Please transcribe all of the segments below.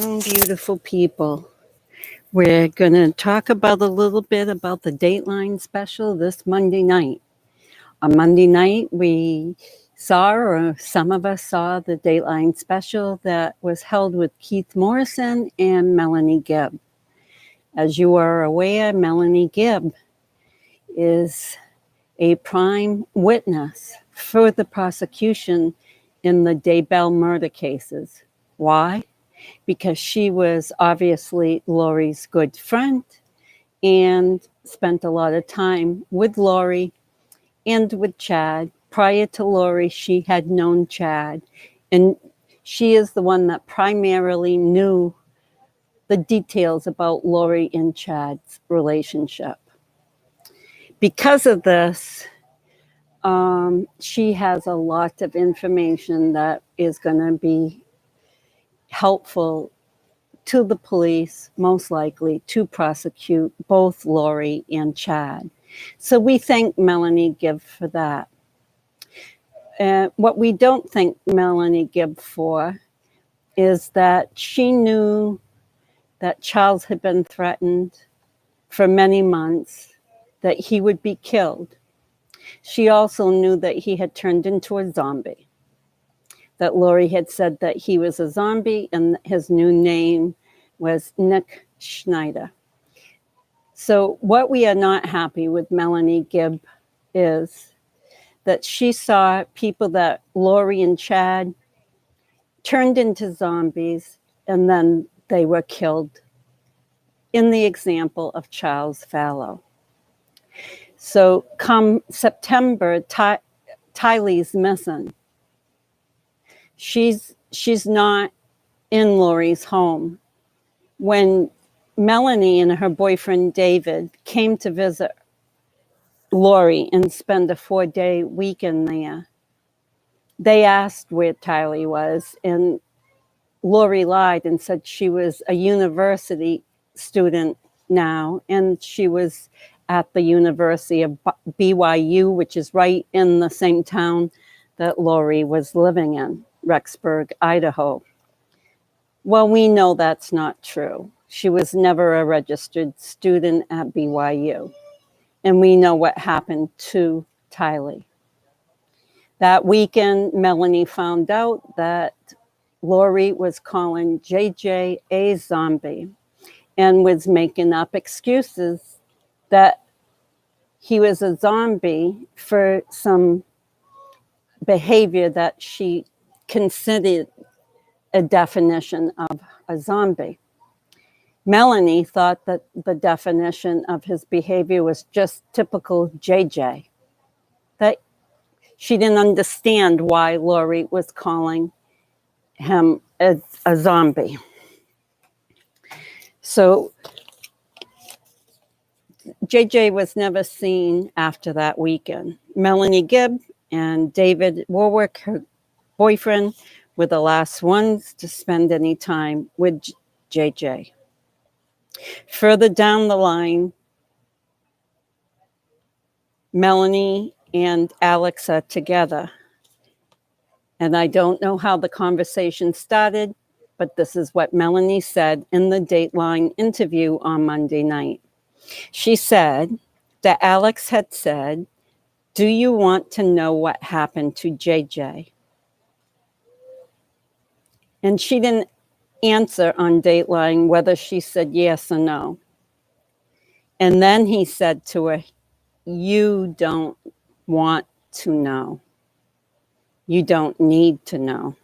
Beautiful people. We're going to talk about a little bit about the Dateline Special this Monday night. On Monday night, we saw, or some of us saw, the Dateline Special that was held with Keith Morrison and Melanie Gibb. As you are aware, Melanie Gibb is a prime witness for the prosecution in the Daybell murder cases. Why? Because she was obviously Lori's good friend and spent a lot of time with Lori and with Chad. Prior to Lori, she had known Chad, and she is the one that primarily knew the details about Lori and Chad's relationship. Because of this, she has a lot of information that is going to be helpful to the police, most likely, to prosecute both Lori and Chad. So we thank Melanie Gibb for that. What we don't thank Melanie Gibb for is that she knew that Charles had been threatened for many months, that he would be killed. She also knew that he had turned into a zombie, that Lori had said that he was a zombie and his new name was Nick Schneider. So what we are not happy with Melanie Gibb is that she saw people that Lori and Chad turned into zombies and then they were killed, in the example of Charles Fallow. So come September, Tylee's missing. She's not in Lori's home. When Melanie and her boyfriend David came to visit Lori and spend a 4-day weekend there, they asked where Tylee was, and Lori lied and said she was a university student now, and she was at the University of BYU, which is right in the same town that Lori was living in, Rexburg, Idaho. Well, we know that's not true. She was never a registered student at BYU. And we know what happened to Tylee. That weekend, Melanie found out that Lori was calling JJ a zombie and was making up excuses that he was a zombie for some behavior that she considered a definition of a zombie. Melanie thought that the definition of his behavior was just typical JJ, that she didn't understand why Lori was calling him a zombie. So JJ was never seen after that weekend. Melanie Gibb and David Warwick, her boyfriend, were the last ones to spend any time with JJ. Further down the line, Melanie and Alex are together. And I don't know how the conversation started, but this is what Melanie said in the Dateline interview on Monday night. She said that Alex had said, "Do you want to know what happened to JJ?" And she didn't answer on Dateline whether she said yes or no. And then he said to her, "You don't want to know. You don't need to know."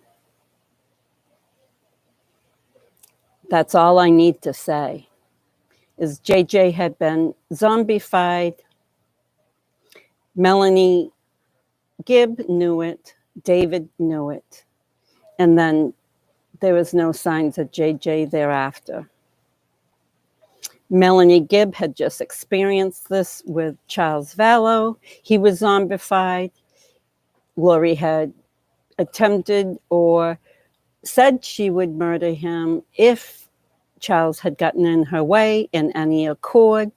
That's all I need to say, is JJ had been zombified. Melanie Gibb knew it. David knew it. And then there was no signs of JJ thereafter. Melanie Gibb had just experienced this with Charles Fallow. He was zombified. Lori had attempted or said she would murder him if Charles had gotten in her way in any accord.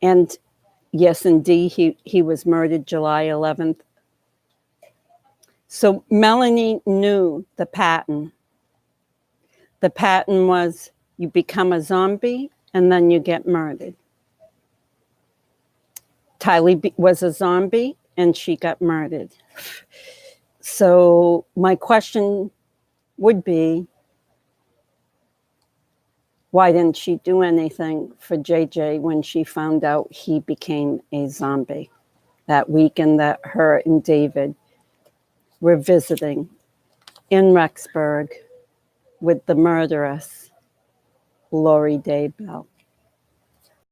And yes, indeed, he was murdered July 11th. So Melanie knew the pattern. The pattern was you become a zombie and then you get murdered. Tylee was a zombie and she got murdered. So my question would be, why didn't she do anything for JJ when she found out he became a zombie that weekend that her and David were visiting in Rexburg with the murderess, Lori Daybell?